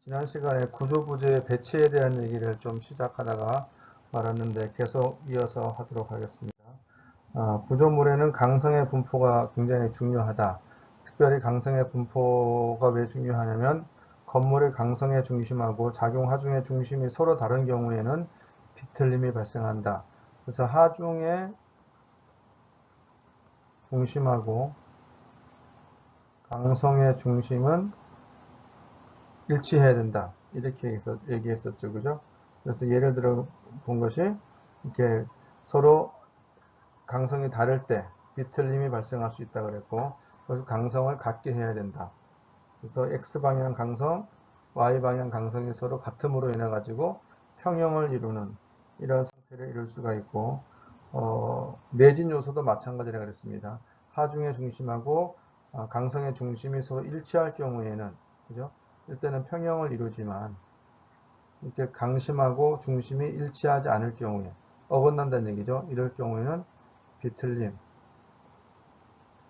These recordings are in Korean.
지난 시간에 구조부재의 배치에 대한 얘기를 좀 시작하다가 말았는데 계속 이어서 하도록 하겠습니다. 구조물에는 강성의 분포가 굉장히 중요하다. 특별히 강성의 분포가 왜 중요하냐면 건물의 강성의 중심하고 작용 하중의 중심이 서로 다른 경우에는 비틀림이 발생한다. 그래서 하중의 중심하고 강성의 중심은 일치해야 된다. 이렇게 얘기했었죠. 그죠? 그래서 예를 들어 본 것이 이렇게 서로 강성이 다를 때 비틀림이 발생할 수 있다 그랬고, 그래서 강성을 같게 해야 된다. 그래서 X방향 강성, Y방향 강성이 서로 같음으로 인해 가지고 평형을 이루는 이런 상태를 이룰 수가 있고, 내진 요소도 마찬가지라 그랬습니다. 하중의 중심하고 강성의 중심이 서로 일치할 경우에는, 그죠? 이때는 평형을 이루지만 이렇게 강심하고 중심이 일치하지 않을 경우에 어긋난다는 얘기죠. 이럴 경우에는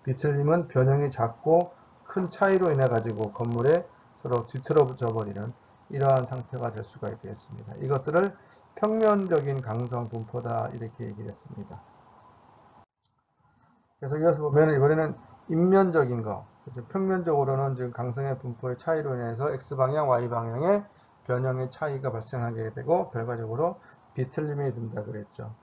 비틀림은 변형이 작고 큰 차이로 인해 가지고 건물에 서로 뒤틀어져 버리는 이러한 상태가 될 수가 있겠습니다. 이것들을 평면적인 강성 분포다 이렇게 얘기를 했습니다. 그래서 이것을 보면 이번에는 인면적인 거, 그렇죠? 평면적으로는 지금 강성의 분포의 차이로 인해서 X방향, Y방향의 변형의 차이가 발생하게 되고 결과적으로 비틀림이 된다 그랬죠.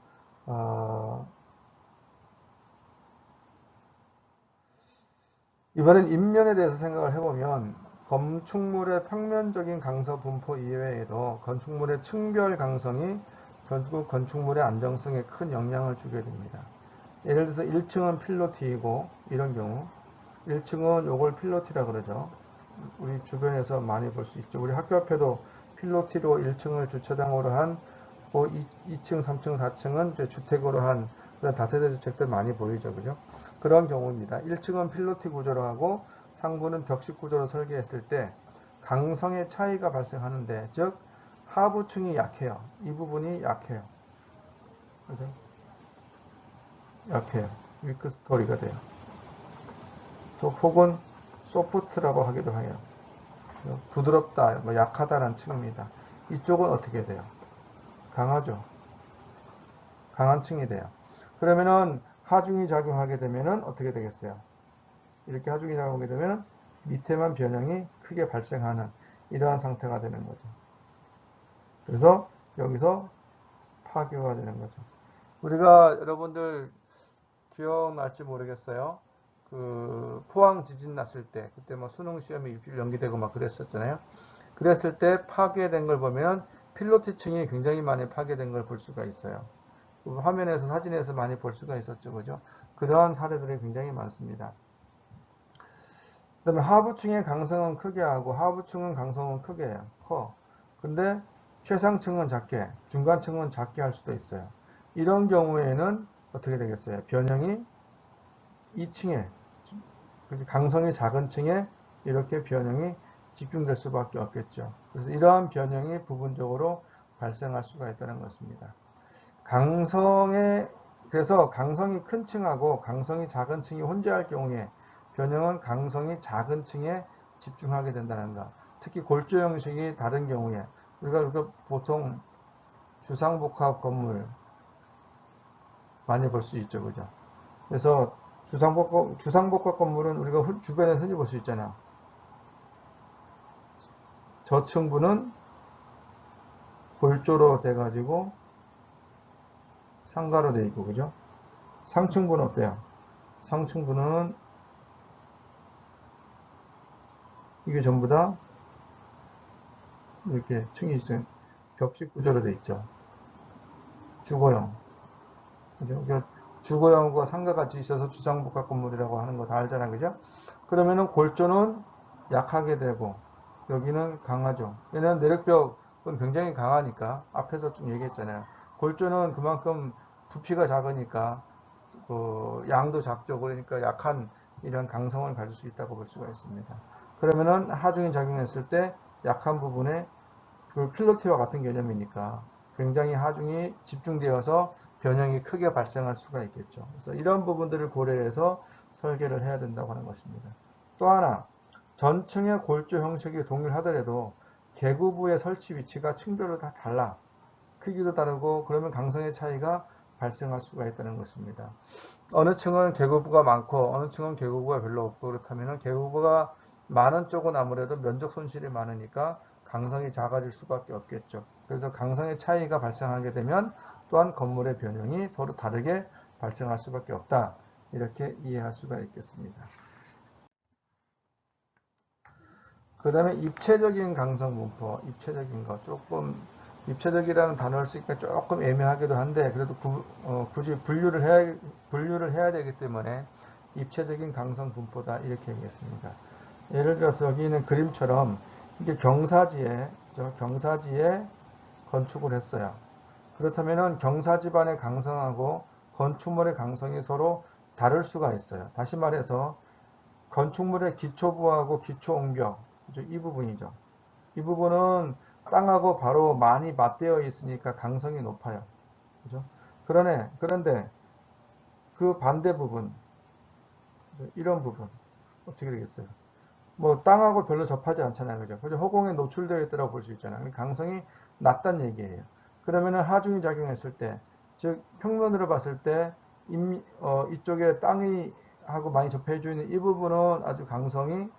이번엔 인면에 대해서 생각을 해보면 건축물의 평면적인 강서 분포 이외에도 건축물의 층별 강성이 결국 건축물의 안정성에 큰 영향을 주게 됩니다. 예를 들어서 1층은 필로티이고 이런 경우 1층은 요걸 필로티라 그러죠. 우리 주변에서 많이 볼 수 있죠. 우리 학교 앞에도 필로티로 1층을 주차장으로 한 2층, 3층, 4층은 이제 주택으로 한 그런 다세대 주택들 많이 보이죠. 그죠? 그런 경우입니다. 1층은 필로티 구조로 하고 상부는 벽식 구조로 설계했을 때 강성의 차이가 발생하는데, 즉 하부층이 약해요. 이 부분이 약해요. 그죠? 약해요. 위크 스토리가 돼요. 또 혹은 소프트라고 하기도 해요. 부드럽다, 뭐 약하다라는 층입니다. 이쪽은 어떻게 돼요? 강하죠. 강한 층이 돼요. 그러면은 하중이 작용하게 되면은 어떻게 되겠어요? 이렇게 하중이 작용하게 되면은 밑에만 변형이 크게 발생하는 이러한 상태가 되는 거죠. 그래서 여기서 파괴가 되는 거죠. 우리가 여러분들 기억날지 모르겠어요. 그 포항 지진 났을 때 그때 뭐 수능 시험이 일주일 연기되고 막 그랬었잖아요. 그랬을 때 파괴된 걸 보면 필로티층이 굉장히 많이 파괴된 걸 볼 수가 있어요. 화면에서 사진에서 많이 볼 수가 있었죠. 그죠? 그러한 사례들이 굉장히 많습니다. 그 다음에 하부층의 강성은 크게 하고 하부층은 강성은 크게 해요. 커. 근데 최상층은 작게, 중간층은 작게 할 수도 있어요. 이런 경우에는 어떻게 되겠어요? 변형이 2층에, 강성이 작은 층에 이렇게 변형이 집중될 수밖에 없겠죠. 그래서 이러한 변형이 부분적으로 발생할 수가 있다는 것입니다. 그래서 강성이 큰 층하고 강성이 작은 층이 혼재할 경우에 변형은 강성이 작은 층에 집중하게 된다는 것. 특히 골조 형식이 다른 경우에 우리가 보통 주상복합 건물 많이 볼 수 있죠. 그죠? 그래서 주상복합 건물은 우리가 주변에 흔히 볼 수 있잖아요. 저층부는 골조로 돼가지고 상가로 돼 있고, 그죠? 상층부는 어때요? 상층부는 이게 전부 다 이렇게 층이 있어요. 벽식 구조로 돼 있죠. 주거용. 그죠? 주거용과 상가 같이 있어서 주상복합 건물이라고 하는 거 다 알잖아요. 그죠? 그러면은 골조는 약하게 되고, 여기는 강하죠. 왜냐면 내력벽은 굉장히 강하니까, 앞에서 좀 얘기했잖아요. 골조는 그만큼 부피가 작으니까, 양도 작죠. 그러니까 약한 이런 강성을 가질 수 있다고 볼 수가 있습니다. 그러면은 하중이 작용했을 때 약한 부분에 그 필로티와 같은 개념이니까 굉장히 하중이 집중되어서 변형이 크게 발생할 수가 있겠죠. 그래서 이런 부분들을 고려해서 설계를 해야 된다고 하는 것입니다. 또 하나, 전층의 골조 형식이 동일하더라도 계구부의 설치 위치가 층별로 다 달라. 크기도 다르고 그러면 강성의 차이가 발생할 수가 있다는 것입니다. 어느 층은 계구부가 많고 어느 층은 계구부가 별로 없고 그렇다면 계구부가 많은 쪽은 아무래도 면적 손실이 많으니까 강성이 작아질 수밖에 없겠죠. 그래서 강성의 차이가 발생하게 되면 또한 건물의 변형이 서로 다르게 발생할 수밖에 없다. 이렇게 이해할 수가 있겠습니다. 그 다음에 입체적인 강성 분포, 입체적인 거 입체적이라는 단어를 쓰니까 조금 애매하기도 한데 그래도 굳이 분류를 해야 되기 때문에 입체적인 강성 분포다 이렇게 얘기했습니다. 예를 들어서 여기는 그림처럼 이게 경사지에 건축을 했어요. 그렇다면 경사지반의 강성하고 건축물의 강성이 서로 다를 수가 있어요. 다시 말해서 건축물의 기초부하고 기초옹벽, 이 부분이죠. 이 부분은 땅하고 바로 많이 맞대어 있으니까 강성이 높아요. 그죠? 그런데 그 반대 부분, 이런 부분, 어떻게 되겠어요? 뭐 땅하고 별로 접하지 않잖아요. 그죠? 그죠? 허공에 노출되어 있다고 볼 수 있잖아요. 강성이 낮다는 얘기예요. 그러면은 하중이 작용했을 때, 즉 평면으로 봤을 때 이쪽에 땅이 하고 많이 접해져 있는 이 부분은 아주 강성이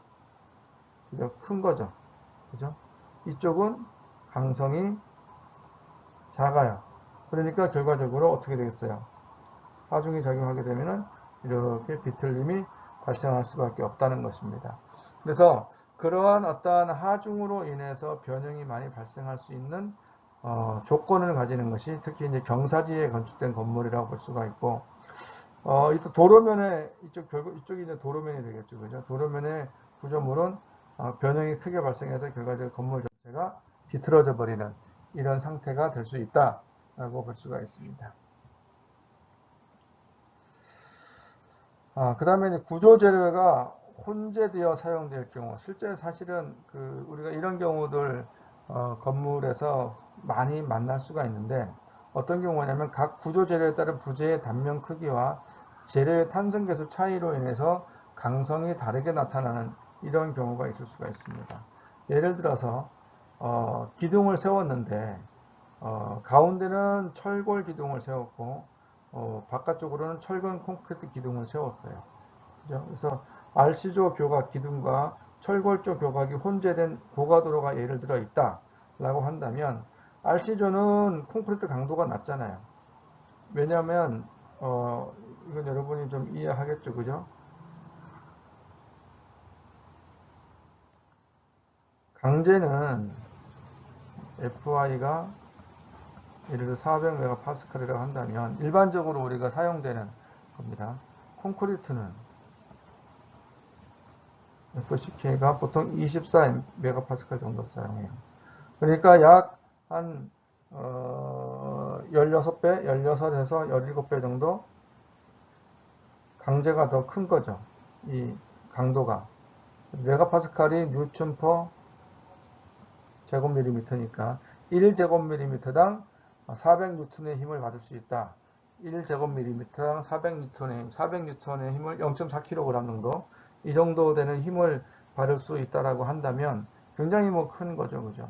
그죠? 큰 거죠. 그죠? 이쪽은 강성이 작아요. 그러니까 결과적으로 어떻게 되겠어요? 하중이 작용하게 되면은 이렇게 비틀림이 발생할 수밖에 없다는 것입니다. 그래서 그러한 어떠한 하중으로 인해서 변형이 많이 발생할 수 있는 조건을 가지는 것이 특히 이제 경사지에 건축된 건물이라고 볼 수가 있고, 도로면에 이쪽이 이제 도로면이 되겠죠, 그죠? 도로면의 구조물은 변형이 크게 발생해서 결과적으로 건물 자체가 비틀어져 버리는 이런 상태가 될 수 있다라고 볼 수가 있습니다. 그 다음에 구조 재료가 혼재되어 사용될 경우, 실제 사실은 우리가 이런 경우들 건물에서 많이 만날 수가 있는데 어떤 경우냐면 각 구조 재료에 따른 부재의 단면 크기와 재료의 탄성 계수 차이로 인해서 강성이 다르게 나타나는 이런 경우가 있을 수가 있습니다. 예를 들어서 기둥을 세웠는데 가운데는 철골 기둥을 세웠고 바깥쪽으로는 철근 콘크리트 기둥을 세웠어요. 그죠? 그래서 RC조 교각 기둥과 철골조 교각이 혼재된 고가도로가 예를 들어 있다라고 한다면 RC조는 콘크리트 강도가 낮잖아요. 왜냐하면 이건 여러분이 좀 이해하겠죠, 그죠? 강제는 FI가 예를 들어 400메가파스칼이라고 한다면 일반적으로 우리가 사용되는 겁니다. 콘크리트는 FCK가 보통 24메가파스칼 정도 사용해요. 그러니까 약 한 16배, 16에서 17배 정도 강제가 더 큰 거죠. 이 강도가. 메가파스칼이 뉴턴 퍼 제곱밀리미터니까 1제곱밀리미터당 400뉴턴의 힘을 받을 수 있다. 1제곱밀리미터당 400뉴턴의 힘을 0.4kg 정도, 이 정도 되는 힘을 받을 수 있다라고 한다면 굉장히 큰 거죠. 그죠?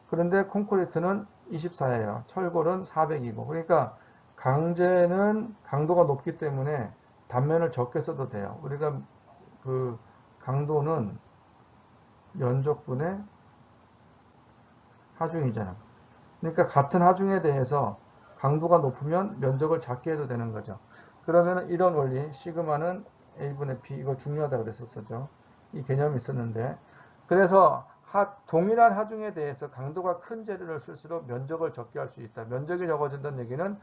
그런데 콘크리트는 24예요. 철골은 400이고. 그러니까 강제는 강도가 높기 때문에 단면을 적게 써도 돼요. 우리가 그 강도는 면적분의 하중이잖아. 그러니까 같은 하중에 대해서 강도가 높으면 면적을 작게 해도 되는 거죠. 그러면 이런 원리, 시그마는 A분의 P, 이거 중요하다 그랬었죠. 이 개념이 있었는데, 그래서 동일한 하중에 대해서 강도가 큰 재료를 쓸수록 면적을 적게 할 수 있다. 면적이 적어진다는 얘기는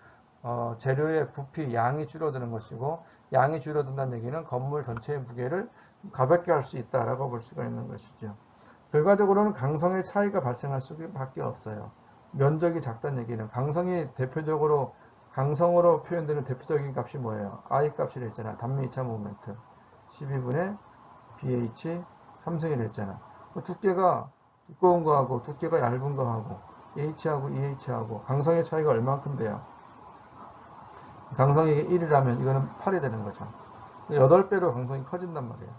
재료의 부피, 양이 줄어드는 것이고, 양이 줄어든다는 얘기는 건물 전체의 무게를 가볍게 할 수 있다라고 볼 수가 있는 것이죠. 결과적으로는 강성의 차이가 발생할 수밖에 없어요. 면적이 작다는 얘기는 강성이 대표적으로 강성으로 표현되는 대표적인 값이 뭐예요? I 값이라 했잖아. 단면 2차 모멘트 12분의 BH 3승이라 했잖아. 두께가 두꺼운 거하고 두께가 얇은 거하고 H하고 EH하고 강성의 차이가 얼만큼 돼요? 강성이 1이라면 이거는 8이 되는 거죠. 8배로 강성이 커진단 말이에요.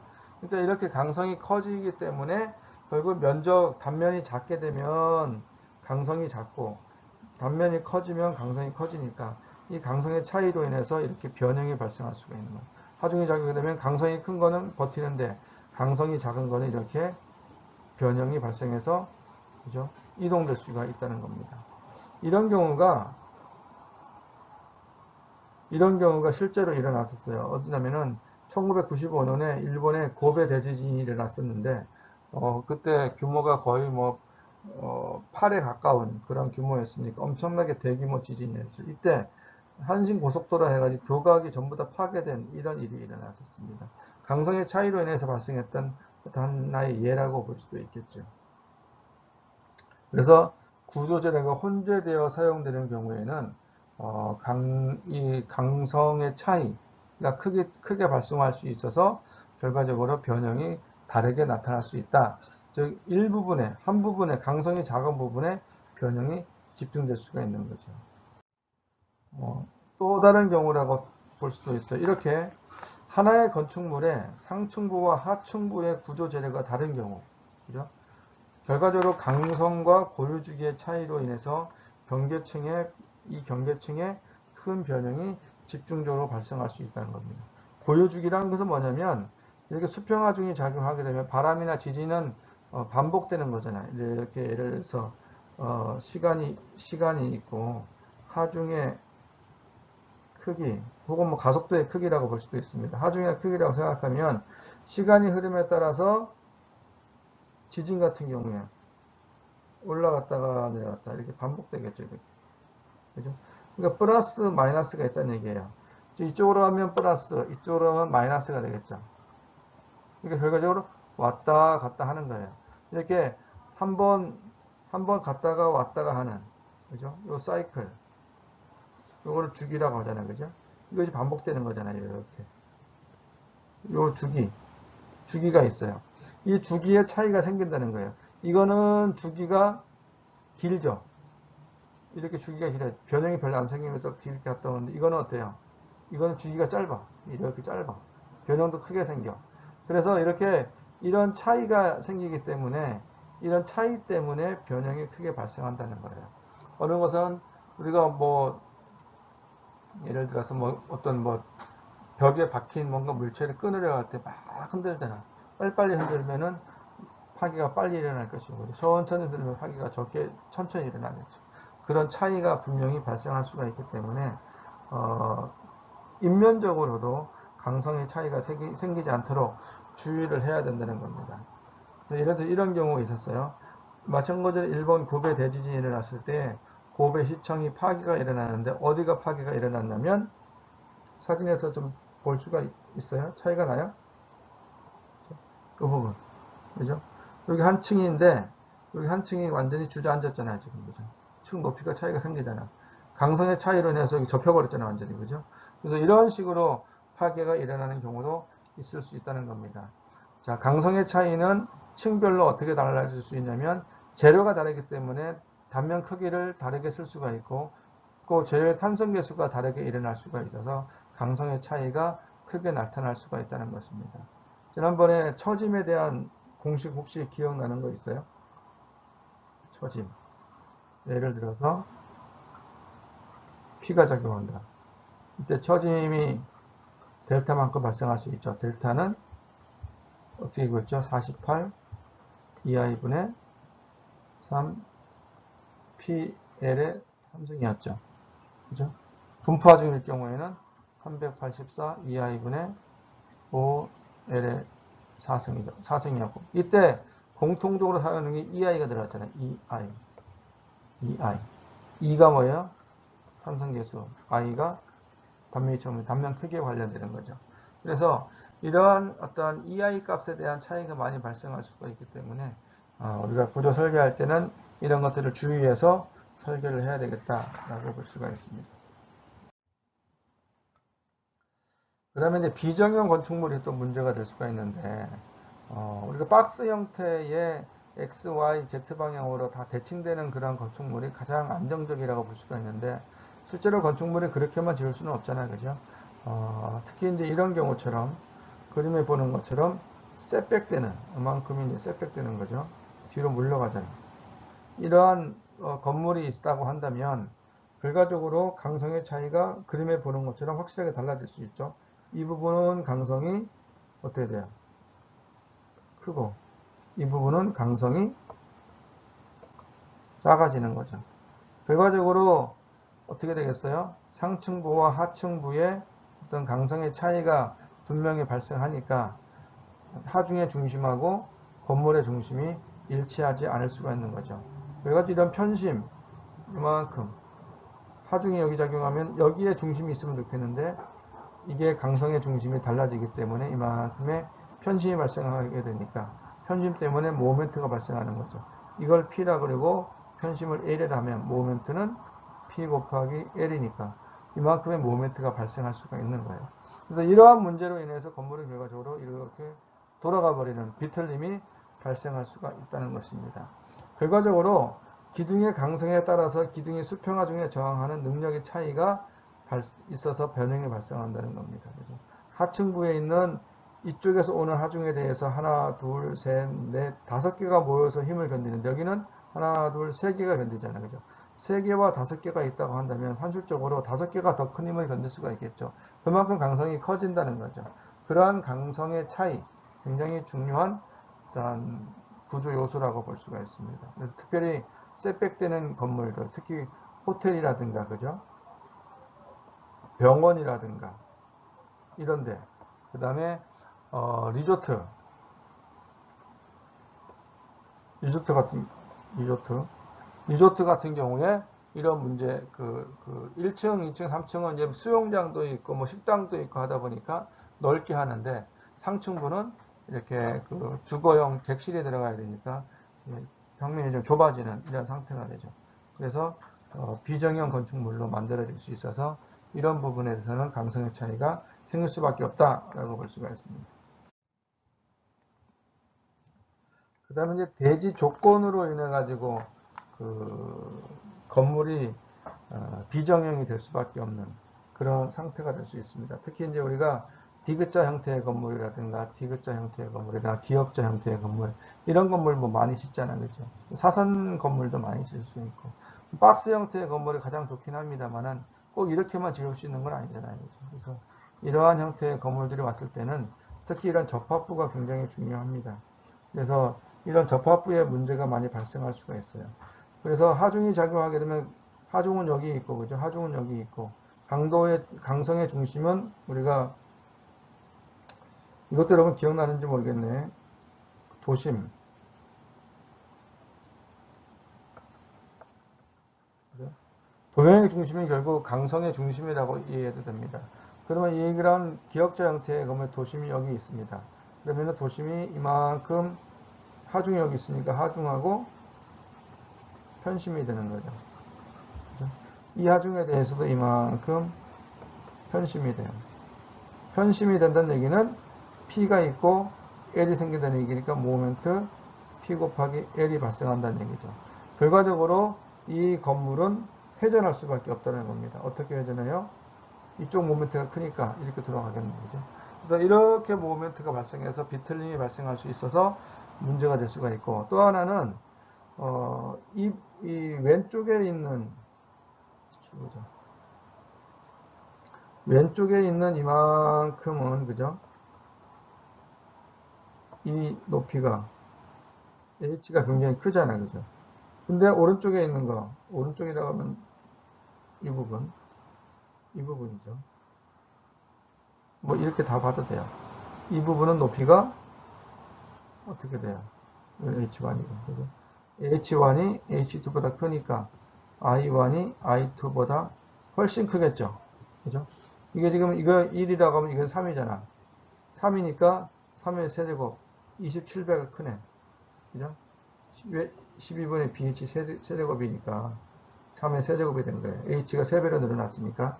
그러니까 이렇게 강성이 커지기 때문에 결국 단면이 작게 되면 강성이 작고, 단면이 커지면 강성이 커지니까 이 강성의 차이로 인해서 이렇게 변형이 발생할 수가 있는 거예요. 하중이 작게 되면 강성이 큰 거는 버티는데 강성이 작은 거는 이렇게 변형이 발생해서, 그죠? 이동될 수가 있다는 겁니다. 이런 경우가 실제로 일어났었어요. 어디냐면은 1995년에 일본의 고베 대지진이 일어났었는데, 그때 규모가 거의 8에 가까운 그런 규모였으니까 엄청나게 대규모 지진이었죠. 이때 한신 고속도로 해가지고 교각이 전부 다 파괴된 이런 일이 일어났었습니다. 강성의 차이로 인해서 발생했던 하나의 예라고 볼 수도 있겠죠. 그래서 구조재료가 혼재되어 사용되는 경우에는 이 강성의 차이가 크게 발생할 수 있어서 결과적으로 변형이 다르게 나타날 수 있다. 즉 한 부분에 강성이 작은 부분에 변형이 집중될 수가 있는 거죠. 또 다른 경우라고 볼 수도 있어요. 이렇게 하나의 건축물의 상층부와 하층부의 구조 재료가 다른 경우, 그죠? 결과적으로 강성과 고유주기의 차이로 인해서 이 경계층에 큰 변형이 집중적으로 발생할 수 있다는 겁니다. 고유주기라는 것은 뭐냐면, 이렇게 수평하중이 작용하게 되면 바람이나 지진은 반복되는 거잖아요. 이렇게 예를 들어서 시간이 있고 하중의 크기 혹은 가속도의 크기라고 볼 수도 있습니다. 하중의 크기라고 생각하면 시간이 흐름에 따라서 지진 같은 경우에 올라갔다가 내려갔다 이렇게 반복되겠죠. 이렇게. 그죠? 그러니까 플러스 마이너스가 있다는 얘기예요. 이쪽으로 하면 플러스, 이쪽으로 하면 마이너스가 되겠죠. 그러니까 결과적으로 왔다 갔다 하는 거예요. 이렇게 한 번 갔다가 왔다가 하는, 그죠? 요 사이클. 요거를 주기라고 하잖아요. 그죠? 이것이 반복되는 거잖아요. 이렇게. 요 주기가 있어요. 이 주기에 차이가 생긴다는 거예요. 이거는 주기가 길죠. 이렇게 주기가 길어요. 변형이 별로 안 생기면서 길게 갔다 오는데 이거는 어때요? 이거는 주기가 짧아. 이렇게 짧아. 변형도 크게 생겨. 그래서 이런 차이가 생기기 때문에 이런 차이 때문에 변형이 크게 발생한다는 거예요. 어느 것은 우리가 예를 들어서 어떤 벽에 박힌 뭔가 물체를 끊으려고 할 때 막 흔들잖아. 빨리빨리 흔들면은 파기가 빨리 일어날 것이고 천천히 흔들면 파기가 천천히 일어나겠죠. 그런 차이가 분명히 발생할 수가 있기 때문에 인면적으로도 강성의 차이가 생기지 않도록 주의를 해야 된다는 겁니다. 그래서 이런 경우가 있었어요. 마찬가지로 일본 고베 대지진이 일어났을 때 고베 시청이 파기가 일어나는데 어디가 파기가 일어났냐면 사진에서 좀 볼 수가 있어요. 차이가 나요? 그 부분. 그죠? 여기 한 층인데 여기 한 층이 완전히 주저앉았잖아요. 지금 그죠? 층 높이가 차이가 생기잖아. 강성의 차이로 인해서 여기 접혀버렸잖아. 완전히. 그죠? 그래서 이런 식으로 파괴가 일어나는 경우도 있을 수 있다는 겁니다. 자, 강성의 차이는 층별로 어떻게 달라질 수 있냐면 재료가 다르기 때문에 단면 크기를 다르게 쓸 수가 있고 또 재료의 탄성 계수가 다르게 일어날 수가 있어서 강성의 차이가 크게 나타날 수가 있다는 것입니다. 지난번에 처짐에 대한 공식 혹시 기억나는 거 있어요? 처짐. 예를 들어서 P가 작용한다. 이때 처짐이 델타만큼 발생할 수 있죠. 델타는 어떻게 구했죠? 48 2i분의 3 PL의 3승이었죠. 그죠? 분포하중일 경우에는 384 2i분의 5L의 4승이었고 이때 공통적으로 사용하는 게 2i가 들어갔잖아요. 2i. 2가 뭐예요? 탄성계수. i가 단면 크기에 관련되는 거죠. 그래서 이러한 어떤 EI 값에 대한 차이가 많이 발생할 수가 있기 때문에 우리가 구조 설계할 때는 이런 것들을 주의해서 설계를 해야 되겠다라고 볼 수가 있습니다. 그 다음에 이제 비정형 건축물이 또 문제가 될 수가 있는데 우리가 박스 형태의 X, Y, Z 방향으로 다 대칭되는 그런 건축물이 가장 안정적이라고 볼 수가 있는데 실제로 건축물이 그렇게만 지을 수는 없잖아요. 그죠? 특히 이제 이런 경우처럼 그림에 보는 것처럼 셋백되는, 이만큼이 이제 셋백되는 거죠. 뒤로 물러가잖아. 이러한 건물이 있다고 한다면 결과적으로 강성의 차이가 그림에 보는 것처럼 확실하게 달라질 수 있죠. 이 부분은 강성이 어떻게 돼요? 크고 이 부분은 강성이 작아지는 거죠. 결과적으로 어떻게 되겠어요? 상층부와 하층부의 어떤 강성의 차이가 분명히 발생하니까 하중의 중심하고 건물의 중심이 일치하지 않을 수가 있는 거죠. 그래가지고 이런 편심, 이만큼 하중이 여기 작용하면 여기에 중심이 있으면 좋겠는데 이게 강성의 중심이 달라지기 때문에 이만큼의 편심이 발생하게 되니까 편심 때문에 모멘트가 발생하는 거죠. 이걸 P라 그리고 편심을 L이라 하면 모멘트는 P 곱하기 L이니까 이만큼의 모멘트가 발생할 수가 있는 거예요. 그래서 이러한 문제로 인해서 건물은 결과적으로 이렇게 돌아가 버리는 비틀림이 발생할 수가 있다는 것입니다. 결과적으로 기둥의 강성에 따라서 기둥의 수평화 중에 저항하는 능력의 차이가 있어서 변형이 발생한다는 겁니다. 그죠? 하층부에 있는 이쪽에서 오는 하중에 대해서 하나, 둘, 셋, 넷, 5개가 모여서 힘을 견디는데 여기는 하나, 둘, 3개가 견디잖아요. 그죠? 3개와 5개가 있다고 한다면 산술적으로 5개가 더 큰 힘을 견딜 수가 있겠죠. 그만큼 강성이 커진다는 거죠. 그러한 강성의 차이, 굉장히 중요한 구조 요소라고 볼 수가 있습니다. 그래서 특별히 셋백되는 건물들, 특히 호텔이라든가, 그죠? 병원이라든가, 이런데, 그 다음에, 리조트 같은 경우에 이런 문제, 1층, 2층, 3층은 이제 수영장도 있고, 뭐 식당도 있고 하다 보니까 넓게 하는데, 상층부는 이렇게 주거용 객실에 들어가야 되니까, 평면이 좀 좁아지는 이런 상태가 되죠. 그래서, 비정형 건축물로 만들어질 수 있어서, 이런 부분에 대해서는 강성의 차이가 생길 수밖에 없다라고 볼 수가 있습니다. 그 다음에 이제 대지 조건으로 인해 가지고 건물이 비정형이 될 수밖에 없는 그런 상태가 될 수 있습니다. 특히 이제 우리가 디귿자 형태의 건물이라든가 디귿자 형태의 건물이나 기역자 형태의 건물 이런 건물 뭐 많이 짓잖아요, 그렇죠? 사선 건물도 많이 짓을 수 있고 박스 형태의 건물이 가장 좋긴 합니다만은 꼭 이렇게만 지을 수 있는 건 아니잖아요, 그렇죠? 그래서 이러한 형태의 건물들이 왔을 때는 특히 이런 접합부가 굉장히 중요합니다. 그래서 이런 접합부에 문제가 많이 발생할 수가 있어요. 그래서 하중이 작용하게 되면 하중은 여기 있고, 그죠? 하중은 여기 있고, 강성의 중심은 우리가 이것도 여러분 기억나는지 모르겠네. 도심. 도형의 중심이 결국 강성의 중심이라고 이해해도 됩니다. 그러면 이 얘기를 한 기역자 형태의 그러면 도심이 여기 있습니다. 그러면 도심이 이만큼 하중이 여기 있으니까 하중하고 편심이 되는 거죠. 그죠? 이 하중에 대해서도 이만큼 편심이 돼요. 편심이 된다는 얘기는 P가 있고 L이 생긴다는 얘기니까 모멘트 P 곱하기 L이 발생한다는 얘기죠. 결과적으로 이 건물은 회전할 수밖에 없다는 겁니다. 어떻게 회전해요? 이쪽 모멘트가 크니까 이렇게 돌아가겠는 거죠. 그래서 이렇게 모멘트가 발생해서 비틀림이 발생할 수 있어서 문제가 될 수가 있고 또 하나는 이 왼쪽에 있는 왼쪽에 있는 이만큼은 그죠? 이 높이가 h가 굉장히 크잖아요, 그죠? 근데 오른쪽에 있는 거 오른쪽이라고 하면 이 부분이죠. 뭐 이렇게 다 봐도 돼요. 이 부분은 높이가 어떻게 돼요? h1이고 그죠? h1이 h2보다 크니까 i1이 i2보다 훨씬 크겠죠. 그죠? 이게 지금 이거 1이라고 하면 이건 3이잖아. 3이니까 3의 세제곱 27배가 크네. 그죠? 12분의 bh 세제곱이니까 3의 세제곱이 된 거예요. h가 3배로 늘어났으니까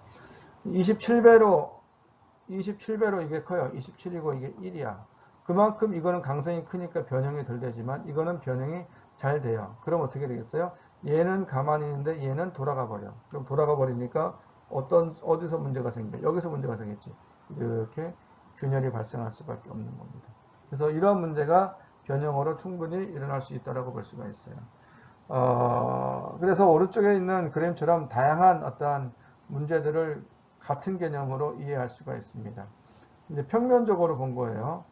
27배로 이게 커요. 27이고 이게 1이야. 그만큼 이거는 강성이 크니까 변형이 덜 되지만 이거는 변형이 잘 돼요. 그럼 어떻게 되겠어요? 얘는 가만히 있는데 얘는 돌아가 버려. 그럼 돌아가 버리니까 어디서 문제가 생겨? 여기서 문제가 생겼지. 이렇게 균열이 발생할 수밖에 없는 겁니다. 그래서 이런 문제가 변형으로 충분히 일어날 수 있다고 볼 수가 있어요. 그래서 오른쪽에 있는 그림처럼 다양한 어떠한 문제들을 같은 개념으로 이해할 수가 있습니다. 이제 평면적으로 본 거예요.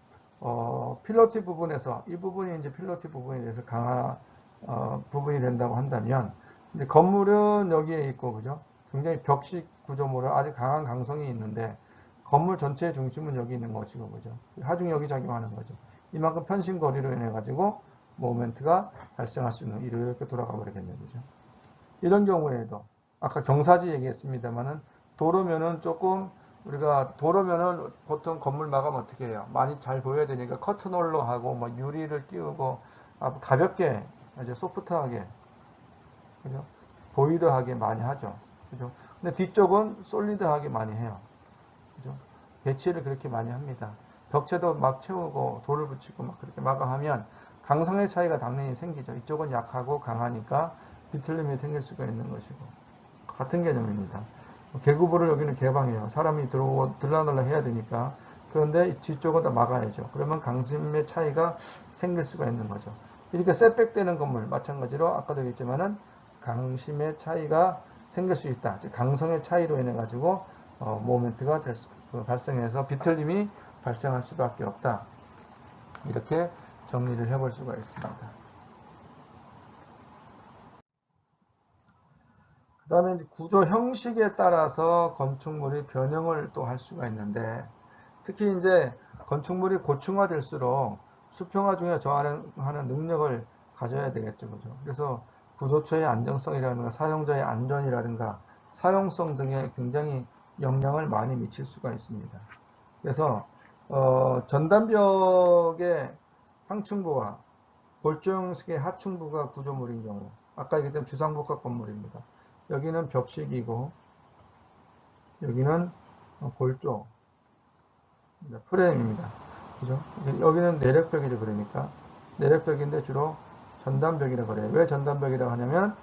필로티 부분에서 이 부분이 이제 필로티 부분에 대해서 강화 부분이 된다고 한다면, 이제 건물은 여기에 있고, 그죠? 굉장히 벽식 구조물은 아주 강한 강성이 있는데 건물 전체의 중심은 여기 있는 것이고, 그죠? 하중력이 작용하는 거죠. 이만큼 편심거리로 인해 가지고 모멘트가 발생할 수 있는, 이렇게 돌아가 버리겠네요, 그죠? 이런 경우에도 아까 경사지 얘기했습니다만은, 도로면은 조금, 우리가 도로면은 보통 건물 마감 어떻게 해요? 많이 잘 보여야 되니까 커튼홀로 하고 뭐 유리를 띄우고 가볍게, 이제 소프트하게, 그죠? 보이드하게 많이 하죠, 그죠? 근데 뒤쪽은 솔리드하게 많이 해요, 그죠? 배치를 그렇게 많이 합니다. 벽체도 막 채우고 돌을 붙이고 막 그렇게 마감하면 강성의 차이가 당연히 생기죠. 이쪽은 약하고 강하니까 비틀림이 생길 수가 있는 것이고, 같은 개념입니다. 개구부를 여기는 개방해요. 사람이 들어오고 들락날락 해야 되니까. 그런데 뒤쪽은 다 막아야죠. 그러면 강심의 차이가 생길 수가 있는 거죠. 이렇게 셋백되는 건물 마찬가지로 아까도 얘기했지만은 강심의 차이가 생길 수 있다. 즉 강성의 차이로 인해 가지고 모멘트가 발생해서 비틀림이 발생할 수밖에 없다. 이렇게 정리를 해볼 수가 있습니다. 그 다음에 구조 형식에 따라서 건축물이 변형을 또 할 수가 있는데, 특히 이제 건축물이 고층화될수록 수평화 중에 저하는 능력을 가져야 되겠죠, 그죠? 그래서 구조처의 안정성이라든가 사용자의 안전이라든가 사용성 등에 굉장히 영향을 많이 미칠 수가 있습니다. 그래서 전단벽의 상층부와 골조형식의 하층부가 구조물인 경우, 아까 얘기했던 주상복합 건물입니다. 여기는 벽식이고 여기는 골조 프레임입니다. 그죠? 여기는 내력벽이죠. 그러니까 내력벽인데 주로 전단벽이라고 그래요. 왜 전단벽이라고 하냐면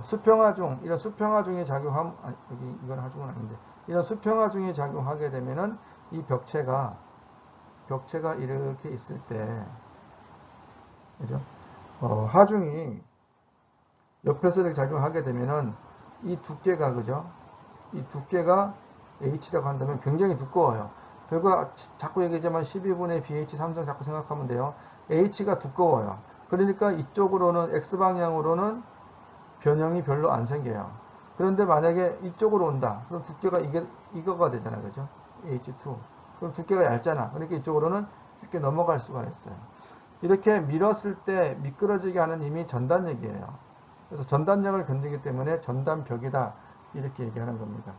수평하중, 이런 수평하중이 작용함, 여기 이건 하중은 아닌데, 이런 수평하중이 작용하게 되면은 이 벽체가 이렇게 있을 때, 그죠? 하중이 옆에서 이렇게 작용하게 되면은 이 두께가, 그죠? 이 두께가 H라고 한다면 굉장히 두꺼워요. 결국 자꾸 얘기하지만 12분의 BH 삼성 자꾸 생각하면 돼요. H가 두꺼워요. 그러니까 이쪽으로는 X방향으로는 변형이 별로 안 생겨요. 그런데 만약에 이쪽으로 온다. 그럼 두께가 이거가 되잖아. 그죠? H2. 그럼 두께가 얇잖아. 그러니까 이쪽으로는 쉽게 넘어갈 수가 있어요. 이렇게 밀었을 때 미끄러지게 하는 힘이 전단력이에요. 그래서 전단력을 견디기 때문에 전단벽이다. 이렇게 얘기하는 겁니다.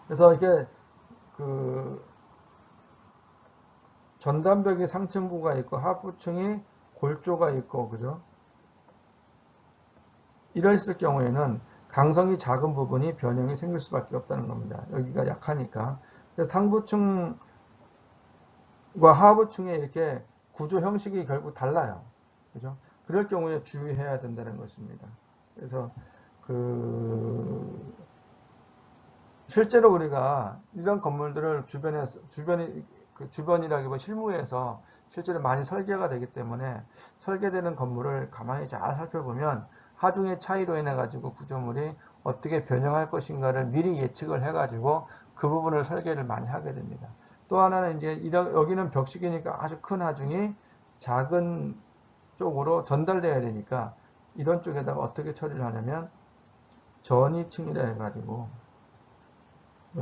그래서 이게 전단벽이 상층부가 있고 하부층이 골조가 있고, 그죠? 이랬을 경우에는 강성이 작은 부분이 변형이 생길 수밖에 없다는 겁니다. 여기가 약하니까. 그래서 상부층과 하부층의 이렇게 구조 형식이 결국 달라요. 그죠? 그럴 경우에 주의해야 된다는 것입니다. 그래서 실제로 우리가 이런 건물들을 주변이라기보다 실무에서 실제로 많이 설계가 되기 때문에 설계되는 건물을 가만히 잘 살펴보면 하중의 차이로 인해 가지고 구조물이 어떻게 변형할 것인가를 미리 예측을 해 가지고 그 부분을 설계를 많이 하게 됩니다. 또 하나는 이제 여기는 벽식이니까 아주 큰 하중이 작은 쪽으로 전달돼야 되니까 이런 쪽에다가 어떻게 처리를 하냐면 전이층이라 해가지고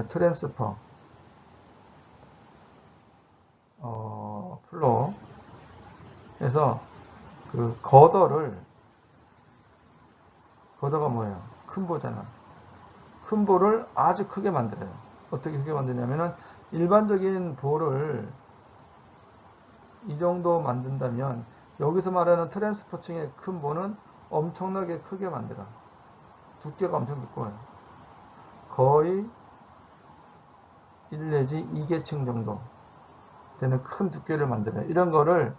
트랜스퍼 플로어 해서 거더가 뭐예요? 큰 보잖아. 큰 볼을 아주 크게 만들어요. 어떻게 크게 만드냐면은 일반적인 볼을 이 정도 만든다면 여기서 말하는 트랜스퍼층의 큰 볼은 엄청나게 크게 만들어. 두께가 엄청 두꺼워요. 거의 1 내지 2계층 정도 되는 큰 두께를 만들어요. 이런 거를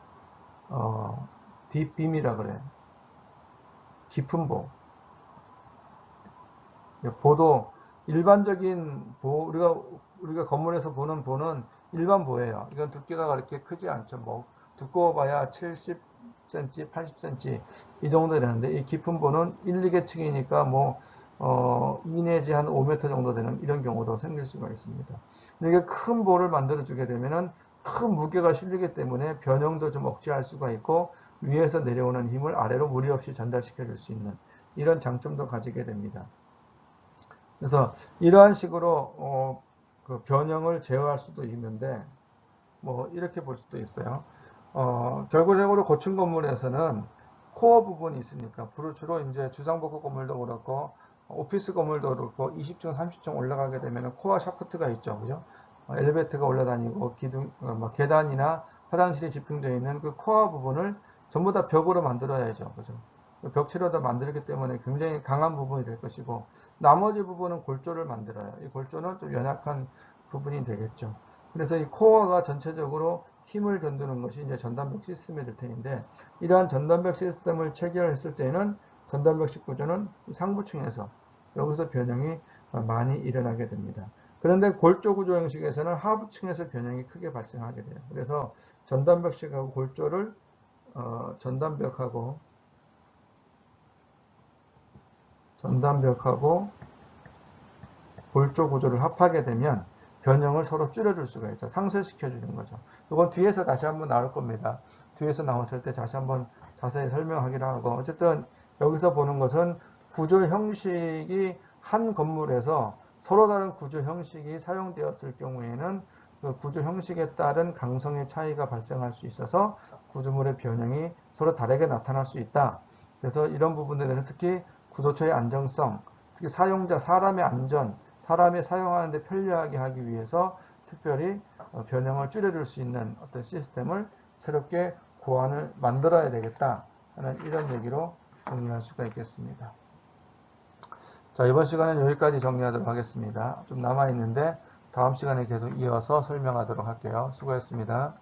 딥빔이라 그래. 깊은 보. 보도 일반적인 우리가 건물에서 보는 보는 일반 보예요. 이건 두께가 그렇게 크지 않죠. 뭐 두꺼워봐야 70cm, 80cm 이 정도 되는데 이 깊은 보는 1, 2계층이니까 뭐 2 내지 한 5m 정도 되는 이런 경우도 생길 수가 있습니다. 이게 큰 볼을 만들어 주게 되면은 큰 무게가 실리기 때문에 변형도 좀 억제할 수가 있고 위에서 내려오는 힘을 아래로 무리 없이 전달시켜 줄 수 있는 이런 장점도 가지게 됩니다. 그래서 이러한 식으로 그 변형을 제어할 수도 있는데 뭐 이렇게 볼 수도 있어요. 결과적으로 고층 건물에서는 코어 부분이 있으니까 주로 이제 주상복합 건물도 그렇고 오피스 건물도 그렇고 20층, 30층 올라가게 되면 코어 샤프트가 있죠, 그죠? 엘리베이터가 올라다니고 기둥, 계단이나 화장실이 집중되어 있는 그 코어 부분을 전부 다 벽으로 만들어야죠, 그죠? 벽체로 만들기 때문에 굉장히 강한 부분이 될 것이고 나머지 부분은 골조를 만들어요. 이 골조는 좀 연약한 부분이 되겠죠. 그래서 이 코어가 전체적으로 힘을 견두는 것이 이제 전단벽 시스템이 될 텐데 이러한 전단벽 시스템을 체결했을 때는 전단벽식 구조는 상부층에서 여기서 변형이 많이 일어나게 됩니다. 그런데 골조 구조 형식에서는 하부층에서 변형이 크게 발생하게 돼요. 그래서 전단벽식하고 골조를 전단벽하고 골조 구조를 합하게 되면 변형을 서로 줄여줄 수가 있어요. 상쇄시켜 주는 거죠. 이건 뒤에서 다시 한번 나올 겁니다. 뒤에서 나왔을 때 다시 한번 자세히 설명하기로 하고 어쨌든 여기서 보는 것은 구조 형식이 한 건물에서 서로 다른 구조 형식이 사용되었을 경우에는 그 구조 형식에 따른 강성의 차이가 발생할 수 있어서 구조물의 변형이 서로 다르게 나타날 수 있다. 그래서 이런 부분에 대해서 특히 구조처의 안정성, 특히 사용자, 사람의 안전, 사람이 사용하는데 편리하게 하기 위해서 특별히 변형을 줄여줄 수 있는 어떤 시스템을 새롭게 고안을 만들어야 되겠다 하는 이런 얘기로 정리할 수가 있겠습니다. 자, 이번 시간은 여기까지 정리하도록 하겠습니다. 좀 남아있는데 다음 시간에 계속 이어서 설명하도록 할게요. 수고했습니다.